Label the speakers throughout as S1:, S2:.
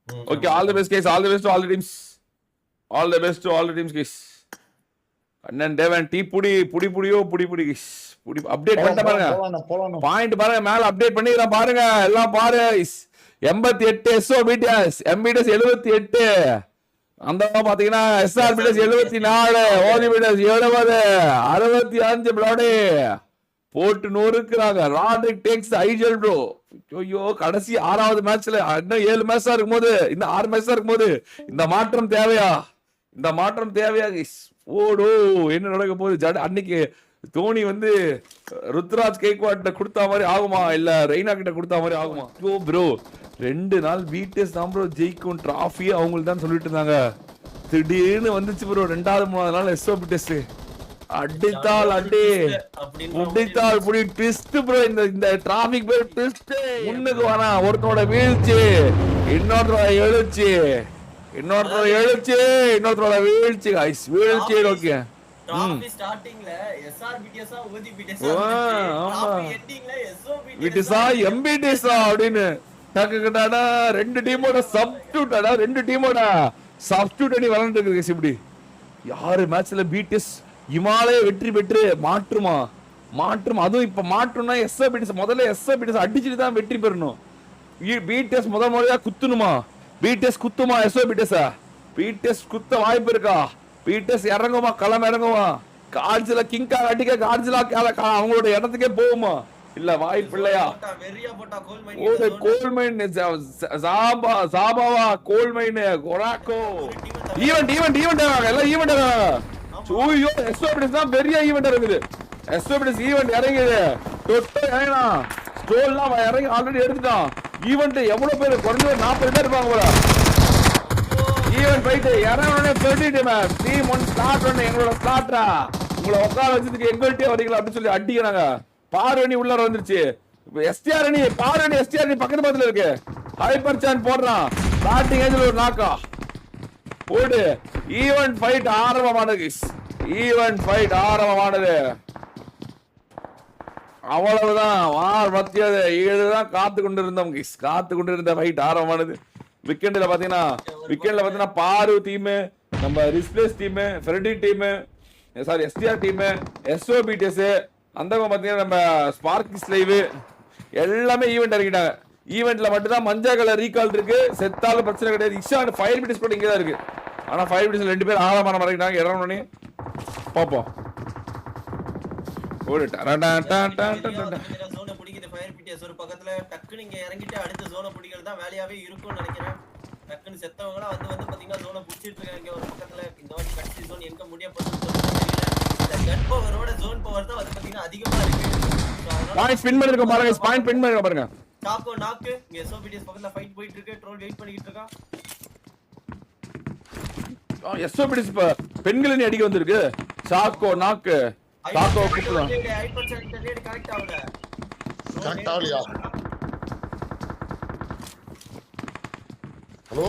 S1: Okay, all the best guys, all the best to all the teams. All the best to all the teams guys. அண்ணன் தேவன் tea புடியோ guys. புடி update பண்ணிட்ட பாருங்க. Point பாருங்க மேல update பண்ணிக்கிறேன் பாருங்க. எல்லாம் பாரு. 88 SO BTS, MBTS 78. அந்த பாத்தீங்கன்னா SRBTS 74, ODBTS 70, 65 பிளாடி. போட்டு நொறுக்குறாங்க. ராட்ரிக் டேக்ஸ் ஐஜல் ப்ரோ. ஐயோ கடைசி 6வது மேட்ச்ல இன்னும் 7 மேட்சா இருக்கும்போது இந்த 6 மேட்சா இருக்கும்போது இந்த மாற்றம் தேவையா? இந்த மாற்றம் தேவையா கைஸ்? ஓடோ என்ன நடக்க போகுது? அன்னைக்கு தோனி வந்து ருத்ராஜ் கேக்வாட்ட கொடுத்தா மாதிரி ஆகுமா இல்ல ரெய்னா கிட்ட கொடுத்தா மாதிரி ஆகுமா? ஓ ப்ரோ 2 நாள் BTS தான் ப்ரோ ஜெயிக்கும் டிராஃபி அவங்களுக்கு தான் சொல்லிட்டு இருந்தாங்க. திடீர்னு வந்துச்சு ப்ரோ 2வது 3வது நாள் SO BTS அடித்தால் அடி முடித்தால் புடி ட்விஸ்ட் ப்ரோ. இந்த டிராபிக் பேர் ட்விஸ்ட். முன்னுக்கு வரா ஒருத்தனோட வீழ்ச்சி, இன்னொருத்தரோட எழுச்சி, இன்னொருத்தரோட வீழ்ச்சி गाइस. வீழ்ச்சி ஓகே.
S2: டிராபி ஸ்டார்டிங்ல SRBTS ODBTS எண்டிங்ல
S1: SOBTS MBTS அப்படினு டக்கடடா 2 டீமோட சப்ஸ்டிட்யூட்டடா 2 டீமோட சப்ஸ்டிட்யூட் அடி விளையாண்டு இருக்கு गाइस. இப்படி யாரு மேட்ச்ல BTS இமாலய வெற்றி பெற்று மாற்றும். அதுவும் இப்ப மாற்றும்னா SRBTS முதல்ல SRBTS அடிச்சுட்டு தான் வெற்றி பெறணும். BTS முதல் முறையா குத்துணுமா? BTS குத்துமா SRBTS? BTS குத்த வாய்ப்பு இருக்கா? BTS இறங்குமா? களம் இறங்குமா? கார்ஜில கிங்கா அடிக்க கார்ஜிலா அவங்களோட இடத்துக்கே போகுமா? இல்ல வாய்ப்பு இல்லையா? கோல்மைன் ஜாபாவா கோல்மைன் கொராக்கோ ஈவென்ட் எல்லாம் ஈவென்ட். ஐயோ SOBTS தான் பெரிய ஈவென்ட் இருக்குது. SOBTS ஈவென்ட் இறங்குது. தொட்டு ஏனா ஸ்டோல்லாம் இறங்கி ஆல்ரெடி எடுத்துட்டான். ஈவென்ட் எவ்வளவு பேர்? குறைஞ்ச 40 பேர் இருப்பாங்க போல. ஈவென்ட் போயிட்டு இறங்கணும்னே 30 டீம் டீம் 1 ஸ்டார்ட் பண்ணு. எங்களோட ஸ்டார்ட்ரா உங்களை உட்கார வச்சதுக்கு எங்கள்கிட்டயே வரீங்களா அப்படின்னு சொல்லி அடிக்கிறாங்க. பார்வணி உள்ளார வந்துருச்சு. STR அணி பார்வணி STR அணி பக்கத்துல இருக்கு. ஹைப்பர் சான் போடுறான். ஸ்டார்டிங் ஏஜ்ல ஒரு நாக்கா போடு. ஈவென்ட் ஃபைட் ஆரம்பமானது. ஈவென்ட் ஃபைட் ஆரம்பமானது. அவ்வளவுதான். வார் மத்தியது இதுதான் காத்து கொண்டிருந்த ஃபைட் ஆரம்பமானது. வீக்கெண்ட்ல பாத்தீங்கன்னா பாரு டீம், நம்ம ரிஸ்ப்ளேஸ் team, Freddy team, sorry STR team, SOBTS, அந்த பாத்தீங்கன்னா நம்ம ஸ்பார்க்கிஸ் லைவ் எல்லாமே ஈவென்ட் இறக்கிட்டாங்க. ஈவென்ட்ல மட்டும் தான் மஞ்சள் கலர் ரீகால் இருக்கு. செத்தாலும் பிரச்சனை கிடையாது. இஷான் ஃபயர் பிடிஸ் கூட இங்க தான் இருக்கு. ஆனா ஃபயர் பிடிஸ் 2 பேர் ஆழமான மறைக்கிறாங்க. இறங்கணும்னே பாப்போம். ஒரு டடடா
S2: ஜோனை பிடிக்குது ஃபயர் பிடிஎஸ் ஒரு பக்கத்துல. டக்குன்னு இங்க இறங்கிட்டு அடுத்த ஜோனை பிடிக்கிறது தான் வேலையாவே இருக்கும்னு நினைக்கிறேன். டக்குன்னு செத்தவங்களா வந்து பாத்தீங்கன்னா ஜோனை பிடிச்சிட்டு இருக்காங்க ஒரு பக்கத்துல. இந்த வாட்டி கடைசி ஜோன் எங்க முடிய போகுதுன்னு தெரியல. கன் பவரோட ஜோன் பவர் தான் வந்து பாத்தீங்கன்னா அதிகமா இருக்கு.
S1: பாயிண்ட் ஸ்பின் பண்ணிருக்க பாருங்க. பாயிண்ட் ஸ்பின் பண்ணிருக்க பாருங்க.
S2: டாக்கோ நாக்கு இங்க SOBTS பக்கத்துல ஃபைட் போயிட்டு இருக்கு. ட்ரோல் வெயிட் பண்ணிட்டு இருக்கான்.
S1: SOBTS பெண்களின் அடிக்க வந்திருக்கு. சாக்கோ நாக்கு சாக்கோ குத்துதா.
S2: ஹைப்பர் சான் டேட் கரெக்ட் ஆவல.
S3: கரெக்ட் ஆவலையா? ஹலோ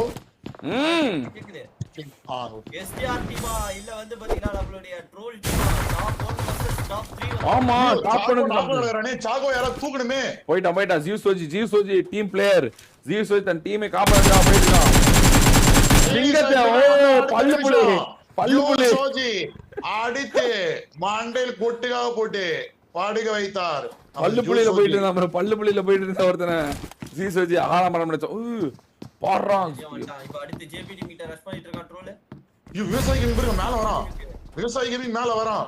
S2: கேக்குது.
S3: STR
S2: டீமா இல்ல வந்து பாத்தீங்கன்னா நம்மளுடைய ட்ரோல் டீமா டாப் 1 vs டாப் 3.
S1: ஆமா டாப்
S3: பண்ணு. சாகோ யாரா தூக்கணுமே.
S1: போய்டா ஜியூசோஜி டீம் பிளேயர். ஜியூசோஜி தன் டீமை காப்பாத்த போயிட்டான். சிங்கத்தை பல்லுப்புலி
S3: சோஜி அடித்து மண்டையில் கொட்டுகாக போட்டு பாடுக வைத்தார்.
S1: பல்லுப்புலியில போயிட்டு இருந்தா ஒருத்தனை ஜியூசோஜி ஆரம்பம் நினைச்சோம். பாடுறான்.
S2: இப்ப அடுத்து JPT மீட்ட ரஷ் பண்ணிட்டு இருக்கான் ட்ரோல்.
S3: விவசாயி கேமிங் மேல வரான்.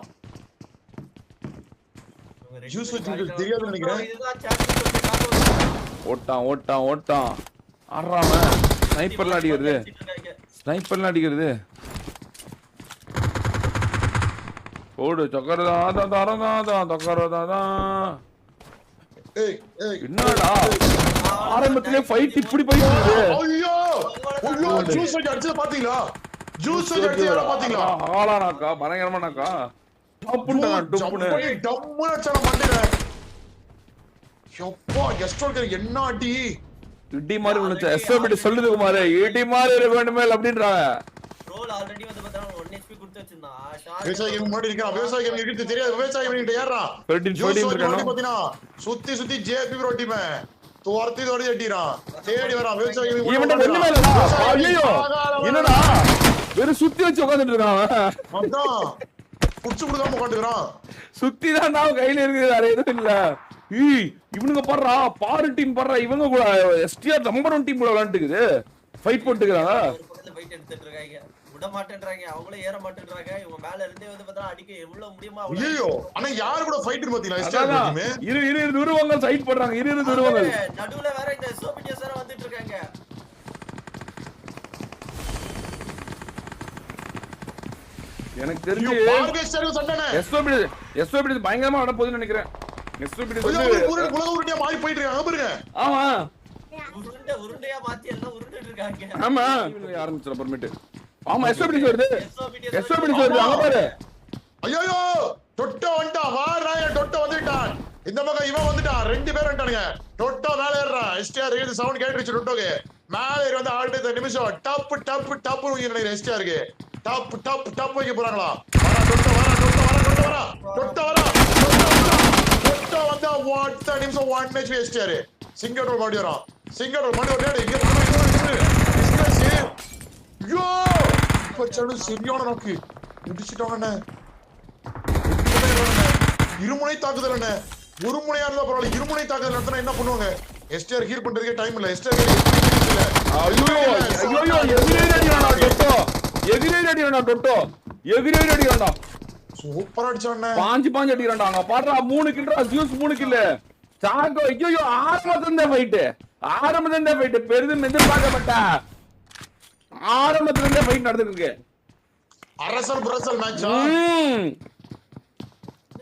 S3: தெரியாது நினைக்கிறேன்.
S1: ஓட்டான் ஆடுறாம. ஸ்னைப்பர்லாம் அடிக்கிறது. ஓடு சொக்கரதா என்னடா ஆரம்பத்திலே ஃபைட் இப்படி போயிடுது.
S3: ஐயோ ஜூஸ் அடிச்சத பாத்தீங்களா?
S1: ஆளானாக்கா பயங்கரமானாக்கா. டப்புன்னு
S3: டம்முன்னு மண்டையில. எப்பா எஸ்டோர்கர் என்ன அடி.
S1: இடி மாதிரி விழுந்துச்சு. SOBTS சொல்லுது குமார் இடி மாதிரி இருக்க வேண்டுமே அப்படின்றாங்க.
S2: ரோல் ஆல்ரெடி வந்து பார்த்தா 1 HP கொடுத்து வச்சிருந்தா.
S3: விவசாய கேம் முன்னாடி இருக்கான். விவசாய கேம் இருக்கு தெரியாது. விவசாய கேம் கிட்ட ஏறறான்.
S1: 13 இருக்கானோ
S3: பாத்தீனா சுத்தி JP ப்ரோ டீம் துரத்தி அடிக்கிறான் தேடி வரான் விவசாய கேமிங்
S1: இவன்ட்ட ஒண்ணுமே இல்லடா. ஐயோ என்னடா வெறும் சுத்தி வச்சு உட்கார்ந்துட்டு இருக்கான் அவன்.
S3: அதான் புடிச்சு கொடுக்காம உட்காந்துக்கிறான்.
S1: சுத்தி தான் நான் கையில இருக்குது வேற எதுவும் இல்ல. இவனுங்க பாடுறா பாரு டீம் பாடுறா இவங்க கூட எஸ்டிஆர் நம்பர் 1 டீம் கூட விளையாண்டுக்குது ஃபைட் போட்டுக்கிறாங்க.
S2: ஒரு பக்கத்துல ஃபைட் எடுத்துட்டு இருக்காங்க. விட மாட்டேன்றாங்க. அவங்களே ஏற மாட்டேன்றாங்க. இவங்க மேல இருந்தே வந்து பார்த்தா அடிக்க எவ்வளவு முடியுமா
S3: ஐயோ ஆனா யாரு கூட ஃபைட் பாத்தீங்களா எஸ்டிஆர் டீம்?
S1: இரு துருவங்க சைட் போடுறாங்க. இரு துருவங்க
S2: நடுவுல வேற இந்த சோபிடியஸ் வேற வந்துட்டு இருக்காங்க.
S1: எனக்கு தெரிஞ்சு எஸ்ஓபி பயங்கரமா வர போகுதுன்னு நினைக்கிறேன். எஸ்ஓபி
S3: உலக உருண்டையா மாறி போயிட்டு இருக்காங்க பாருங்க.
S1: ஆமா
S2: உருண்டையா மாத்தி எல்லாம் உருண்டிட்டு இருக்காங்க.
S1: ஆமா ஆரம்பிச்சற பர்மிட். ஆமா எஸ்ஓபி வருது. எஸ்ஓபி வருது அங்க பாரு.
S3: ஐயோ டொட்டோ வந்துட்டா வாராய டொட்டோ வந்துட்டான். இந்த பக்கம் இவன் வந்துட்டான். ரெண்டு பேர் வந்துட்டானுங்க. டொட்டோ மேல ஏறறான். எஸ்டிஆர் இது சவுண்ட் கேட்டுச்சு டொட்டோக்கு. மேல ஏறி வந்து ஆல்ரெடி நிமிஷம் டப் டப் டப் நினைக்கிறேன் எஸ்டிஆருக்கு. டப் டப் டப் வைக்க போறாங்களா? வரா டொட்டோ வரா டொட்டோ வந்தா வாட் நிமிஷம் 1 மேட்ச் எஸ்டிஆர். சிங்கடோர் மாடி வரான். சிங்கடோர் மாடி வரடா இங்க யோ பச்சடு சரியான நோக்கு முடிச்சிட்டானே. இருமுனை தாக்குதல் என்ன? ஒரு முனையா இருந்தா பரவாயில்ல. இருமுனை தாக்குதல் நடத்தினா என்ன பண்ணுவாங்க? எஸ்டிஆர் ஹீல் பண்றதுக்கே டைம் இல்ல. எஸ்டிஆர்
S1: எகிரே அடிக்கிறான்டா.
S3: சூப்பரா அடிச்சானே.
S1: பாஞ்சு அடிக்கிறான்டா. அங்க பாடுறா 3 கில்றா ஜூஸ் 3 கில். சாக்கோ ஐயோ ஆரம்பத்துல ஃபைட் பெரிதும் எதிர்பார்க்கப்பட்ட ஆரம்பத்துல ஃபைட் நடந்துட்டு இருக்கு.
S3: அரசல் புரசல் மேட்ச்.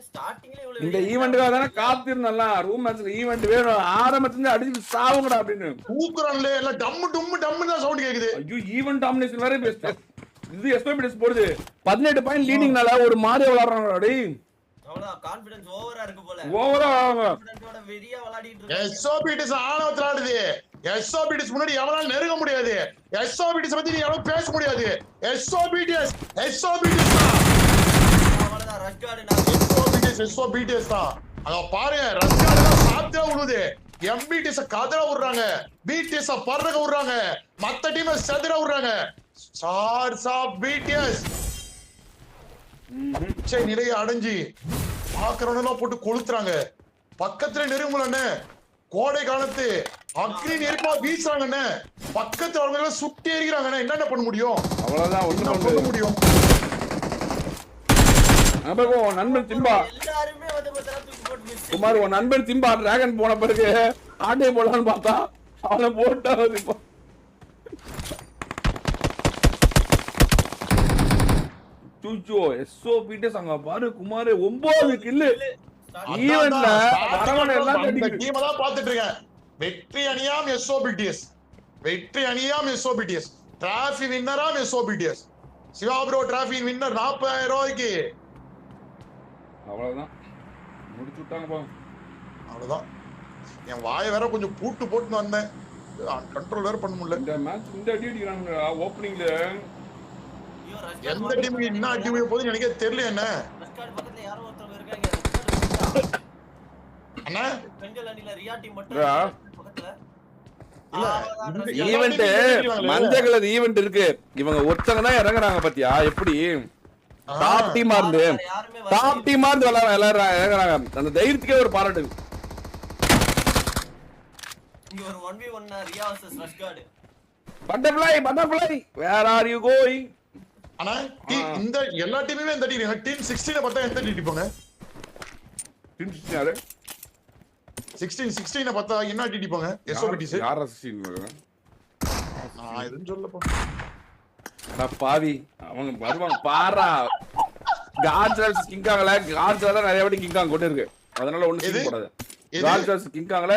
S2: ஸ்டார்டிங்ல இவ்வளவு
S1: இந்த ஈவென்ட்காக தானே காத்திருந்தலாம். ரூம் மேட்ச்ல ஈவென்ட் வேணும். ஆரம்பத்துல அடிச்சு சாவுங்கடா அப்படின்னு
S3: கூக்குறான்ல எல்லாம் டம்மு டம்மு தான் சவுண்ட் கேக்குது.
S1: ஐயோ ஈவென்ட் டாமினேஷன் வேற பெஸ்ட். இது எஸ்பிஎஸ் போடுது 18 பாயிண்ட் லீடிங்னால ஒரு மாதிரி விளையாடுறாங்க. டேய்
S2: அவ்வளவுதான் கான்ஃபிடன்ஸ் ஓவரா இருக்கு போல.
S1: ஓவரா
S2: கான்ஃபிடன்ஸோட வெறியா விளையாடிட்டு இருக்காங்க.
S3: எஸ்ஓபிடிஸ் ஆணவத்துல ஆடுது. எஸ்ஓபிடிஸ் முன்னாடி எவனால நெருங்க முடியாது. எஸ்ஓபிடிஸ் பத்தி நீ எவனும் பேச முடியாது. எஸ்ஓபிடிஸ்
S2: அவ்வளவுதான் ரஷ்கார்டு நான்
S3: எஸ்ஓபிடிஸ் தான். அத பாருங்க ரஷ்கார்டு தான் சாத்தே விடுது. எம்பிடிஸ் கதற விடுறாங்க. பிடிஎஸ் பறக்க விடுறாங்க. மத்த டீம் செதற விடுறாங்க. ஸ்டார்ஸ் ஆஃப் பிடிஎஸ் நிலையை அடைஞ்சு பாக்குறவனெல்லாம் போட்டு கொளுத்துறாங்க. பக்கத்துல நெருங்கலன்னு கோடை காலத்து அக்னி நெருப்பா வீசுறாங்கன்னு பக்கத்துல அவங்க சுட்டி எறிகிறாங்கன்னு என்னென்ன பண்ண முடியும்?
S1: அவ்வளவுதான் ஒண்ணும்
S3: பண்ண முடியும்.
S1: நண்பன் திம்பா
S2: எல்லாருமே வந்து பார்த்தா தூக்கி போட்டு மிஸ்.
S1: குமார் உன் நண்பன் திம்பா டிராகன் போன பிறகு ஆட்டே போடலான்னு பார்த்தா அவனை போட்டா சூச்சோ எஸ்ஓபிடிஸ் அங்க பாரு குமார் 9 கில் ஈவென்ட்ல அரவணை எல்லாம்
S3: இந்த டீம் தான் பாத்துட்டு இருக்கேன். வெற்றி அணியாம் எஸ்ஓபிடிஎஸ். வெற்றி அணியாம் எஸ்ஓபிடிஎஸ். டிராஃபி வின்னராம் SOBTS. Siva bro trophy winner 40,000 ரூபாய்க்கு.
S1: அவ்வளவுதான் முடிச்சு விட்டாங்க பா.
S3: அவ்வளவுதான். என் வாயை வேற கொஞ்சம் பூட்டு போட்டு வந்தேன். கண்ட்ரோல் வேற பண்ண முடியல.
S1: இந்த மேட்ச் இந்த அடி அடிக்கிறாங்க ஓப்பனிங்ல.
S3: எந்த டீமுக்கு என்ன அடி விழ போகுதுன்னு எனக்கே தெரியல. என்ன
S2: ரஷ்கார்டு பக்கத்துல யாரோ ஒருத்தவங்க இருக்காங்க.
S3: அண்ணா
S2: பெண்கள் அணில ரியா டீம் மட்டும் பக்கத்துல
S1: ஈவென்ட் மஞ்சள் கலர் ஈவென்ட் இருக்கு. இவங்க ஒருத்தங்க தான் இறங்குறாங்க பாத்தியா எப்படி டாப் டீமா இருந்து இறங்குறாங்க. அந்த தைரியத்துக்கே ஒரு பாராட்டு.
S2: இங்க ஒரு 1v1 ரியா vs ரஷ்கார்டு.
S1: Butterfly where are you going?
S3: அண்ணா இந்த எல்லா டீமுமே இந்த டீம் டீம் 16 பார்த்தா எந்த டீம் போங்க?
S1: டீம் 16 யாரு?
S3: 16 பார்த்தா என்ன டீம் போங்க? எஸ்ஓபிடிஸ்
S1: யாரா 16
S3: நான் எதுவும் சொல்லப்பா.
S1: அட பாவி அவங்க வருவாங்க பாரா. காட்ஸ் கிங்காங்கல காட்ஸ்ல நிறைய வாட்டி கிங்காங் கொண்டு இருக்கு. அதனால ஒண்ணு சீன் போடாத. காட்ஸ் கிங்காங்கல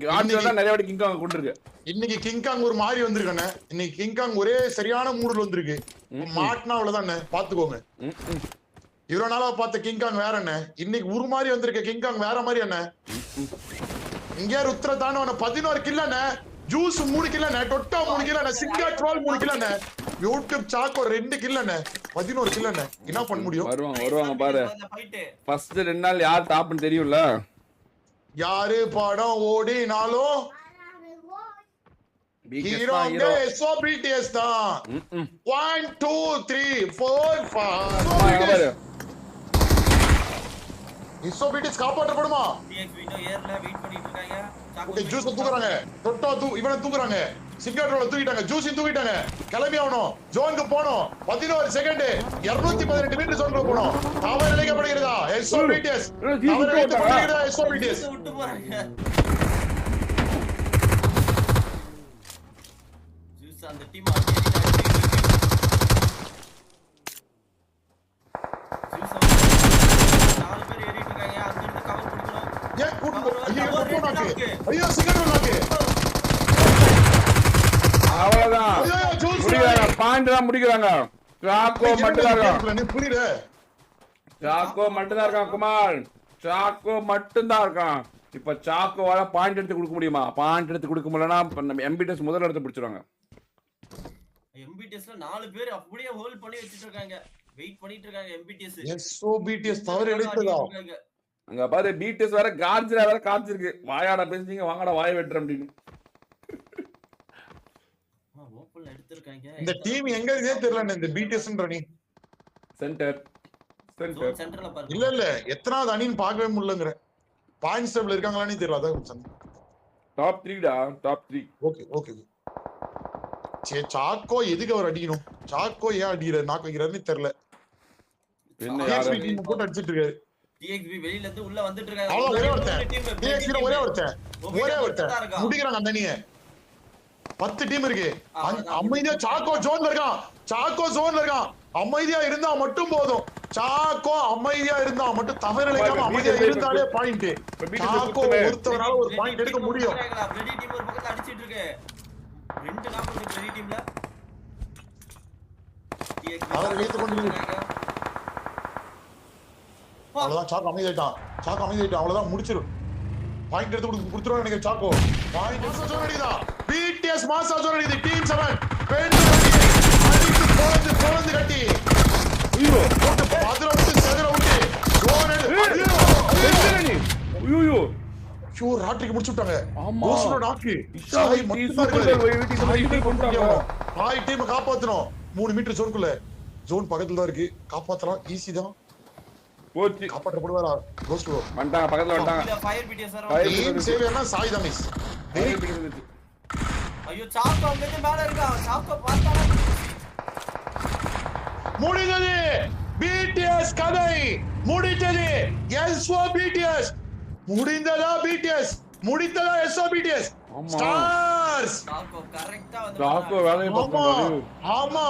S1: காட்ஸ்ல நிறைய வாட்டி கிங்காங் கொண்டு இருக்கு.
S3: இன்னைக்கு கிங்காங் ஒரு மாதிரி வந்திருக்கண்ணே. இன்னைக்கு கிங்காங் ஒரே சரியான மூடுல வந்திருக்கு. மாட்டினா அவ்வளவுதானே பாத்துக்கோங்க. இவ்வளவு நாளா பார்த்த கிங்காங் வேற என்ன, இன்னைக்கு ஒரு மாதிரி வந்திருக்க கிங்காங் வேற மாதிரி என்ன. இங்கே உத்தர தானவன 11 கில்லண்ணே. ஜூஸ் 3 கில்லண்ணே. டொட்டா 3 கில்லண்ணே. சிங்கா 12 3 கில்லண்ணே. யூடியூப் சாக்கோ 2 கில்லண்ணே. 11 கில்லண்ணே. என்ன பண்ண முடியும்?
S1: வருவாங்க பாரு. ஃபர்ஸ்ட் 2 நாள் யார் டாப்னு தெரியும்ல.
S3: யாரு படம் ஓடினாலும் ஹீரோங்க எஸ்ஓபிடிஎஸ் தான். 1 2 3 4 5 எஸ்ஓபிடிஎஸ் காப்பாற்றப்படுமா?
S2: இன்னும் ஏர்ல வெயிட் பண்ணிட்டு இருக்காங்க.
S3: ஓகே ஜூஸ் தூக்குறாங்க. இவனை தூக்குறாங்க. சிங்கரோல தூக்கிட்டாங்க. ஜூஸையும் தூக்கிட்டாங்க. கிளம்பி ஆகணும். ஜோனுக்கு போகணும். 11 செகண்ட் 218 மீட்டர் ஜோனுக்கு போகணும். தவறு இழைக்கப்படுகிறதா எஸ்ஓபிடிஎஸ்? தவறு இழைக்கப்படுகிறதா எஸ்ஓபிடிஎஸ்?
S2: விட்டு போறாங்க. ஜூஸ் அந்த டீம்
S3: ஐயோ சிங்கரோலாக்கு
S1: அவ்வளவுதான் முடிக்கிறாங்க. பாயிண்ட் தான் முடிக்கிறாங்க. சாக்கோ மட்டும் தான் இருக்கான்.
S3: புரியல.
S1: சாக்கோ மட்டும் தான் இருக்கான் குமார். சாக்கோ மட்டும் தான் இருக்கான். இப்ப சாக்கோவால பாயிண்ட் எடுத்து கொடுக்க முடியுமா? பாயிண்ட் எடுத்து கொடுக்க முடியலன்னா நம்ம எம்பிடிஎஸ் முதல் இடத்தை பிடிச்சிருவாங்க.
S2: எம்பிடிஎஸ்ல 4 பேர் அப்படியே ஹோல்ட் பண்ணி வச்சிட்டு இருக்காங்க. வெயிட் பண்ணிட்டு இருக்காங்க எம்பிடிஎஸ்.
S3: எஸ்ஓபிடிஎஸ் தவறு இழைத்ததா?
S1: அங்க பாரு பிடிஎஸ் வேற கார்ஜிரா வேற காமிச்சிருக்கு. வாயாடா பேசுறீங்க வாங்கடா வாய் வெட்டுற அப்படின்னு.
S2: ஓபன்ல எடுத்துர்க்காங்க.
S3: இந்த டீம் எங்க இருக்கே தெரியல. இந்த பிடிஎஸ்ன்ற நீ
S1: சென்டர்
S2: சென்டர்ல பாருங்க.
S3: இல்ல எத்தனாவது அணின்னு பார்க்கவே முடியலங்கற. பாயிண்ட்ஸ் டேபிள் இருக்காங்களானே தெரியல. அதான்
S1: டாப் 3 டா. டாப் 3.
S3: ஓகே சாக்கோ எதுக்கு அவர் அடிக்கணும்? சாக்கோ ஏன் அடிக்கிறாரு? நாக்கு வைக்கிறாருன்னு தெரியல.
S1: என்ன யாரு
S3: டீம் போட்டு அடிச்சிட்டு இருக்காரு.
S2: டிஎக்ஸ்பி வெளியில இருந்து உள்ள வந்துட்டு இருக்காங்க.
S3: அவ்வளவு ஒரே ஒருத்தன் முடிக்கிறாங்க அந்த அணியை. 10 டீம் இருக்கு. அமைதியா சாக்கோ ஜோன்ல இருக்கான். அமைதியா இருந்தா மட்டும் போதும். சாக்கோ அமைதியா இருந்தா மட்டும் தவறு இழைக்காம அமைதியா இருந்தாலே பாயிண்ட். சாக்கோ ஒருத்தவரால ஒரு பாயிண்ட் எடுக்க முடியும்.
S2: ரெடி டீம் ஒரு பக்கத்துல அடிச்சிட்டு இருக்கு. 2 நாக் இருக்கு ரெடி டீம்ல.
S3: அவர் வைத்து கொண்டிருக்காங்க. அவ்வளவுதான் சாக்கோ அமைதியாயிட்டான். அவ்வளவுதான் முடிச்சிரும். பாயிண்ட் எடுத்து கொடுத்துருவாங்க நினைக்கிறேன் சாக்கோ. பாயிண்ட் மாசா அடிக்குதா? பிடிஎஸ் மாசா அடிக்குது. டீம் 7 பெண்டு அடிச்சு போந்து கட்டி. ஐயோ போட்டு பாதுரா விட்டு செதற விட்டு ஜோன்
S1: ஐயோ
S3: ஷூ ராட்ரிக்கு முடிச்சு விட்டாங்க.
S1: ஆமா
S3: கோஸ்டோ நாக்கு
S1: சாய்
S3: டீம் காப்பாத்தணும். 3 மீட்டர் ஜோனுக்குள்ள. ஜோன் பக்கத்துல தான் இருக்கு. காப்பாத்தலாம். ஈஸி தான்.
S1: போச்சு.
S3: காப்பாற்றப்படுவாரா கோஸ்டோ?
S1: வந்துட்டாங்க பக்கத்துல வந்துட்டாங்க.
S2: Fire BTS sir.
S3: டீம் சேவர்னா சாய் தான் மிஸ்.
S2: ஐயோ சாக்கோ அங்க இருந்து மேல இருக்கா. சாக்கோ பார்த்தானே
S3: முடிஞ்சது. பிடிஎஸ் கதை முடிஞ்சது. எஸ்ஓபிடிஎஸ் முடிந்ததா? பிடிஎஸ் முடித்ததா? எஸ்ஓபிடிஎஸ் ஸ்டார்ஸ்
S2: சாக்கோ கரெக்ட்டா வந்து
S1: சாக்கோ வேலைய பார்க்கணும்.
S3: ஆமா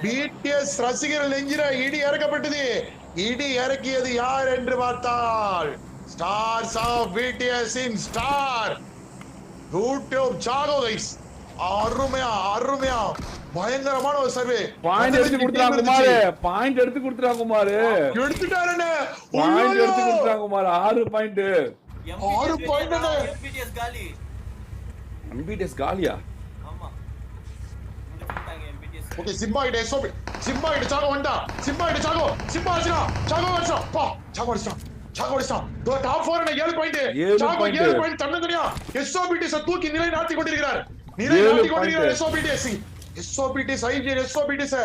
S3: பிடிஎஸ் ரசிகர்கள் நெஞ்சில இடி இறக்கப்பட்டது. இடி இறக்கியது யார் என்று பார்த்தால் stars of BTS in star YouTube சாகோ கைஸ். அருமையா பயங்கரமான ஒரு சர்வே.
S1: பாயிண்ட் எடுத்து கொடுத்துறாங்க குமார்.
S3: எடுத்துட்டாருன்னு
S1: பாயிண்ட் எடுத்து கொடுத்துறாங்க குமார். 6 பாயிண்ட்.
S3: 6 பாயிண்ட்.
S2: எம்பிடிஎஸ் காலி.
S1: எம்பிடிஎஸ் காலியா?
S2: ஆமா முடிச்சிட்டாங்க எம்பிடிஎஸ்.
S3: ஓகே சிம்பா கிட்ட எஸ்ஓபி. சிம்பா கிட்ட சாகோ வந்தா. சிம்பா அடிச்சா. பா சாகோ அடிச்சா. டாப் 4 ல 7 பாயிண்ட். சாகோ 7 பாயிண்ட் தன்னந்தனியா எஸ்ஓபிடிஎஸ் தூக்கி நிலை நாட்டி கொண்டிருக்கிறார். எஸ்ஓபிடிஎஸ் ஐஜிஎன் எஸ்ஓபிடிஎஸ்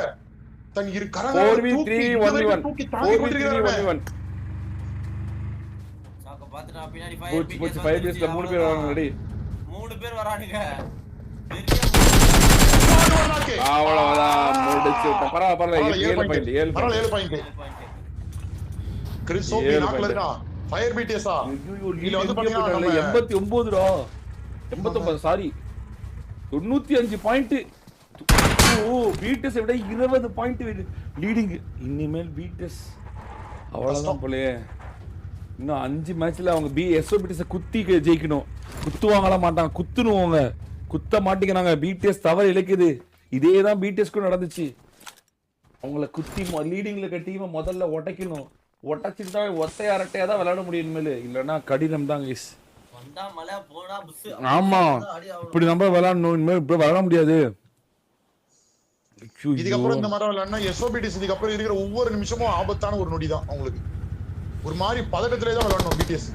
S3: தன் இரு கரங்களை தூக்கி தாங்கி கொண்டிருக்கிறார்.
S2: சாக்கோ பாத்துடா பின்னாடி
S1: ஃபயர் பிடிஎஸ்ல 3 பேர் வராங்க. ரெடி
S2: 3 பேர் வரானுங்க.
S1: அவ்வளவுதான் முடிச்சு. பரவாயில்ல 7 பாயிண்ட்.
S3: கிறிஸ் ஓபி நாக்ல இருக்கான். ஃபயர் பிடிஎஸ்ஆ
S1: இதுல வந்து பாத்தீங்கன்னா 89 டா. 89 சாரி 95 பாயிண்ட். பிடிஎஸ் விட 20 பாயிண்ட் லீடிங். இனிமேல் பிடிஎஸ் அவ்வளவுதான் போலயே. இன்னும் 5 மேட்ச்ல அவங்க எஸ்ஓபிடிஎஸ் குத்தி ஜெயிக்கணும். குத்துவாங்களா மாட்டாங்க. குத்துனுவாங்க. குத்த மாட்டேங்கிறாங்க. பிடிஎஸ் தவறு இழைக்குது. இதேதான் பிடிஎஸ்க்கு நடந்துச்சு. அவங்கள குத்தி லீடிங்ல இருக்க டீமை முதல்ல உடைக்கணும். உடைச்சிட்டு தான் ஒத்தையா அரட்டையா தான் விளையாட முடியும். இனிமேல் இல்லைன்னா கடினம் தான் கைஸ். ஆமா இப்படி நம்ம விளையாடணும். இனிமேல் இப்படி விளையாட முடியாது.
S3: இதுக்கப்புறம் இந்த மாதிரி விளையாடனா எஸ்ஓபிடிஎஸ் இதுக்கப்புறம் இருக்கிற ஒவ்வொரு நிமிஷமும் ஆபத்தான ஒரு நொடி தான் அவங்களுக்கு. ஒரு மாதிரி பதட்டத்திலே தான் விளையாடணும் பிடிஎஸ்.